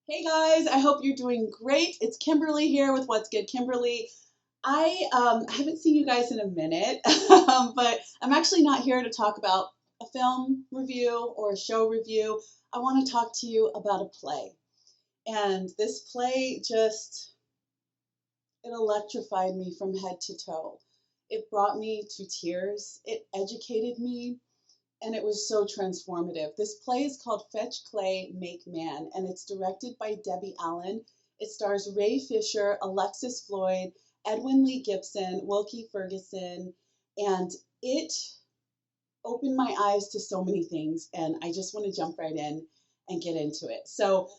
Hey guys, I hope you're doing great. It's Kimberly here with What's Good Kimberly. I haven't seen you guys in a minute, but I'm actually not here to talk about a film review or a show review. I want to talk to you about a play. And this play it electrified me from head to toe. It brought me to tears. It educated me and it was so transformative. This play is called Fetch, Clay, Make Man, and it's directed by Debbie Allen. It stars Ray Fisher, Alexisfloyd, Edwinleegibson, Wilkie Ferguson, and it opened my eyes to so many things. And I just want to jump right in and get into it. So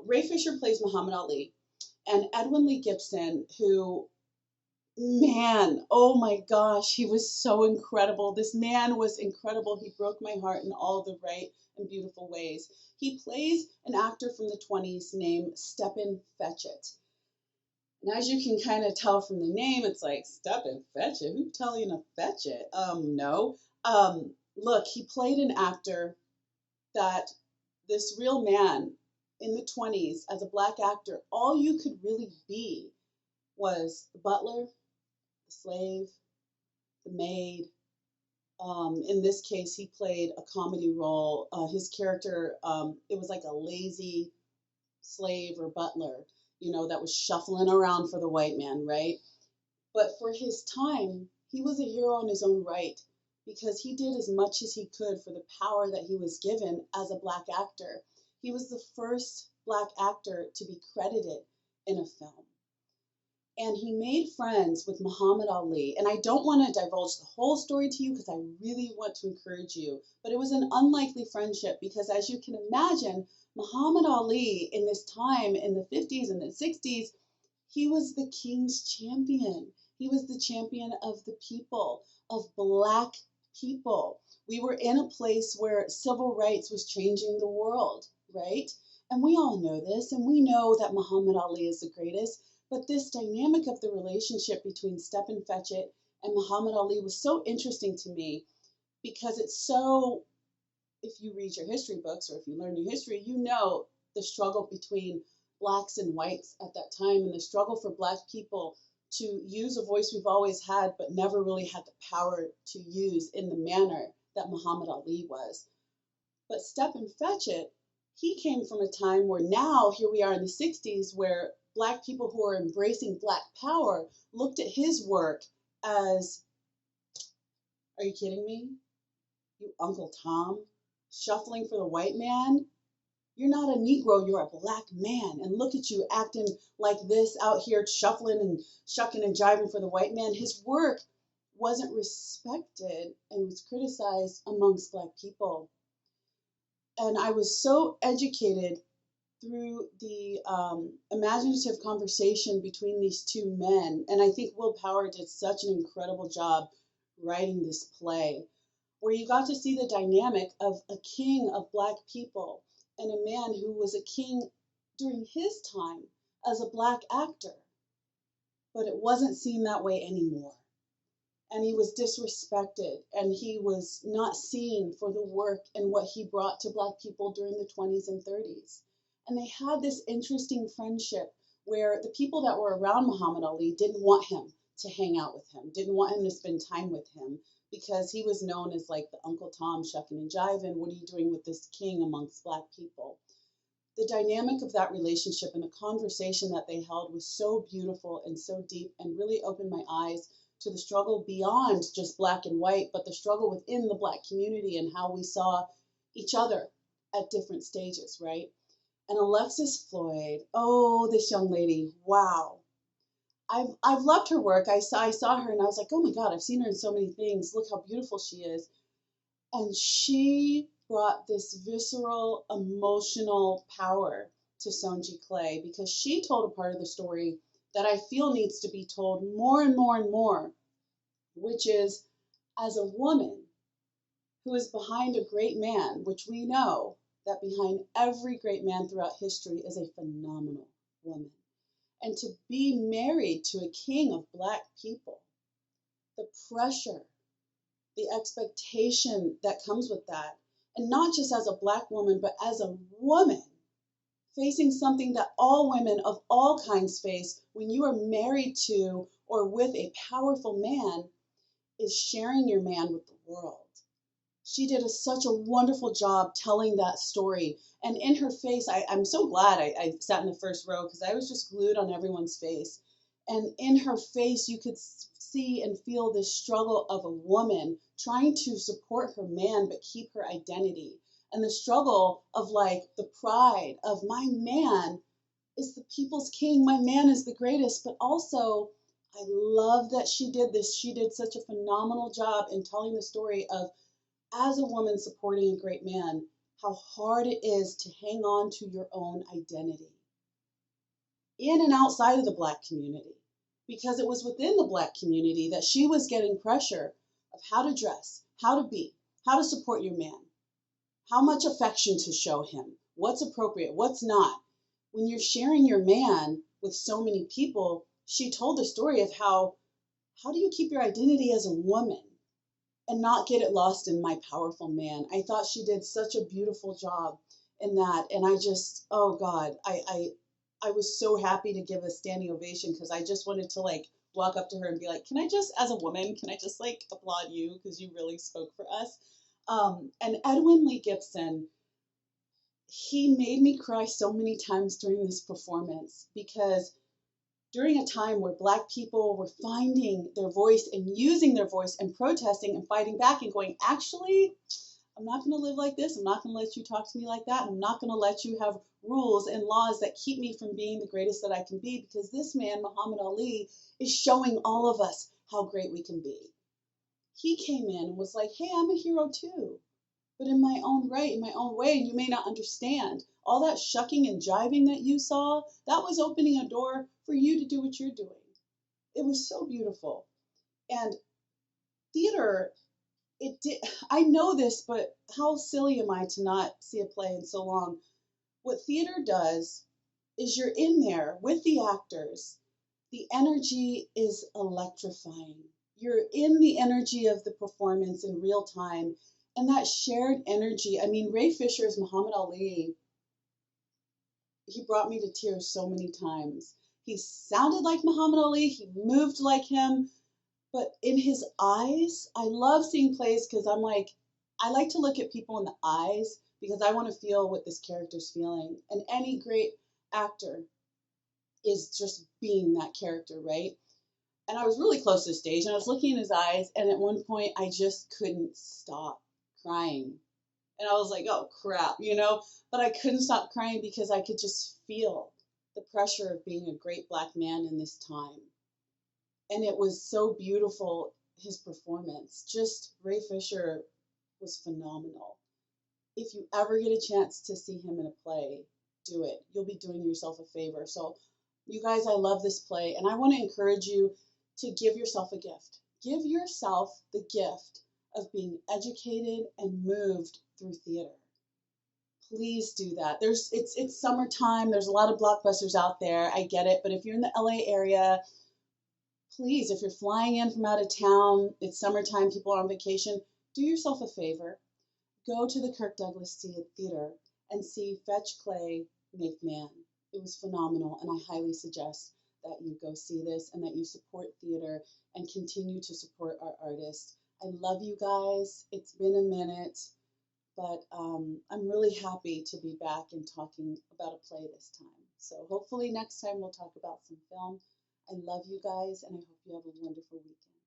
Ray Fisher plays Muhammad Ali, and Edwinleegibson, who man, oh my gosh, he was so incredible. This man was incredible. He broke my heart in all the right and beautiful ways. He plays an actor from the 20s named Stepin Fetchit. And as you can kind of tell from the name, it's like, Stepin Fetchit? Who's telling you to fetch it? No. Look, he played an actor that this real man in the 20s, as a black actor, all you could really be was the butler, the slave, the maid. In this case, he played a comedy role. His character, it was like a lazy slave or butler, that was shuffling around for the white man, right? But for his time, he was a hero in his own right because he did as much as he could for the power that he was given as a black actor. He was the first black actor to be credited in a film. And he made friends with Muhammad Ali. And I don't want to divulge the whole story to you because I really want to encourage you. But it was an unlikely friendship because, as you can imagine, Muhammad Ali in this time in the 50s and the 60s, he was the king's champion. He was the champion of the people, of black people. We were in a place where civil rights was changing the world, right? And we all know this, and we know that Muhammad Ali is the greatest. But this dynamic of the relationship between Stepin Fetchit and Muhammad Ali was so interesting to me because it's so, if you read your history books or if you learn your history, you know the struggle between blacks and whites at that time and the struggle for black people to use a voice we've always had but never really had the power to use in the manner that Muhammad Ali was. But Stepin Fetchit, he came from a time where now, here we are in the 60s, where black people who are embracing black power looked at his work as, are you kidding me? You Uncle Tom, shuffling for the white man? You're not a Negro, you're a black man. And look at you acting like this out here, shuffling and shucking and jiving for the white man. His work wasn't respected and was criticized amongst black people. And I was so educated through the imaginative conversation between these two men. And I think Will Power did such an incredible job writing this play, where you got to see the dynamic of a king of black people and a man who was a king during his time as a black actor. But it wasn't seen that way anymore. And he was disrespected and he was not seen for the work and what he brought to black people during the 20s and 30s. And they had this interesting friendship where the people that were around Muhammad Ali didn't want him to hang out with him, didn't want him to spend time with him because he was known as like the Uncle Tom shucking and jiving. What are you doing with this king amongst black people? The dynamic of that relationship and the conversation that they held was so beautiful and so deep and really opened my eyes to the struggle beyond just black and white, but the struggle within the black community and how we saw each other at different stages, right? And Alexis Floyd, oh, this young lady, wow. I've loved her work. I saw her and I was like, oh my God, I've seen her in so many things. Look how beautiful she is. And she brought this visceral, emotional power to Sonji Clay because she told a part of the story that I feel needs to be told more and more and more, which is as a woman who is behind a great man, which we know that behind every great man throughout history is a phenomenal woman. And to be married to a king of black people, the pressure, the expectation that comes with that, and not just as a black woman, but as a woman, facing something that all women of all kinds face when you are married to or with a powerful man, is sharing your man with the world. She did such a wonderful job telling that story. And in her face, I'm so glad I sat in the first row because I was just glued on everyone's face. And in her face, you could see and feel this struggle of a woman trying to support her man but keep her identity. And the struggle of like the pride of my man is the people's king, my man is the greatest. But also, I love that she did this. She did such a phenomenal job in telling the story of, as a woman supporting a great man, how hard it is to hang on to your own identity in and outside of the Black community. Because it was within the Black community that she was getting pressure of how to dress, how to be, how to support your man, how much affection to show him, what's appropriate, what's not. When you're sharing your man with so many people, she told the story of how do you keep your identity as a woman and not get it lost in my powerful man. I thought she did such a beautiful job in that. And I just, oh God, I was so happy to give a standing ovation because I just wanted to like walk up to her and be like, can I just, as a woman, can I just like applaud you because you really spoke for us? And Edwin Lee Gibson, he made me cry so many times during this performance because during a time where Black people were finding their voice and using their voice and protesting and fighting back and going, actually, I'm not going to live like this. I'm not going to let you talk to me like that. I'm not going to let you have rules and laws that keep me from being the greatest that I can be, because this man, Muhammad Ali, is showing all of us how great we can be. He came in and was like, hey, I'm a hero too, but in my own right, in my own way, and you may not understand. All that shucking and jiving that you saw, that was opening a door for you to do what you're doing. It was so beautiful. And theater, it did, I know this, but how silly am I to not see a play in so long? What theater does is you're in there with the actors. The energy is electrifying. You're in the energy of the performance in real time. And that shared energy, I mean, Ray Fisher's Muhammad Ali, he brought me to tears so many times. He sounded like Muhammad Ali, he moved like him, but in his eyes, I love seeing plays because I'm like, I like to look at people in the eyes because I want to feel what this character's feeling. And any great actor is just being that character, right? And I was really close to the stage and I was looking in his eyes, and at one point I just couldn't stop crying. And I was like, oh crap, you know? But I couldn't stop crying because I could just feel the pressure of being a great Black man in this time. And it was so beautiful, his performance. Just Ray Fisher was phenomenal. If you ever get a chance to see him in a play, do it. You'll be doing yourself a favor. So, you guys, I love this play, and I want to encourage you to give yourself a gift. Give yourself the gift of being educated and moved through theater. Please do that. It's summertime. There's a lot of blockbusters out there. I get it, but if you're in the LA area, please, if you're flying in from out of town, it's summertime, people are on vacation, do yourself a favor. Go to the Kirk Douglas Theater and see Fetch, Clay, Make Man. It was phenomenal, and I highly suggest that you go see this and that you support theater and continue to support our artists. I love you guys. It's been a minute, but I'm really happy to be back and talking about a play this time. So hopefully next time we'll talk about some film. I love you guys, and I hope you have a wonderful weekend.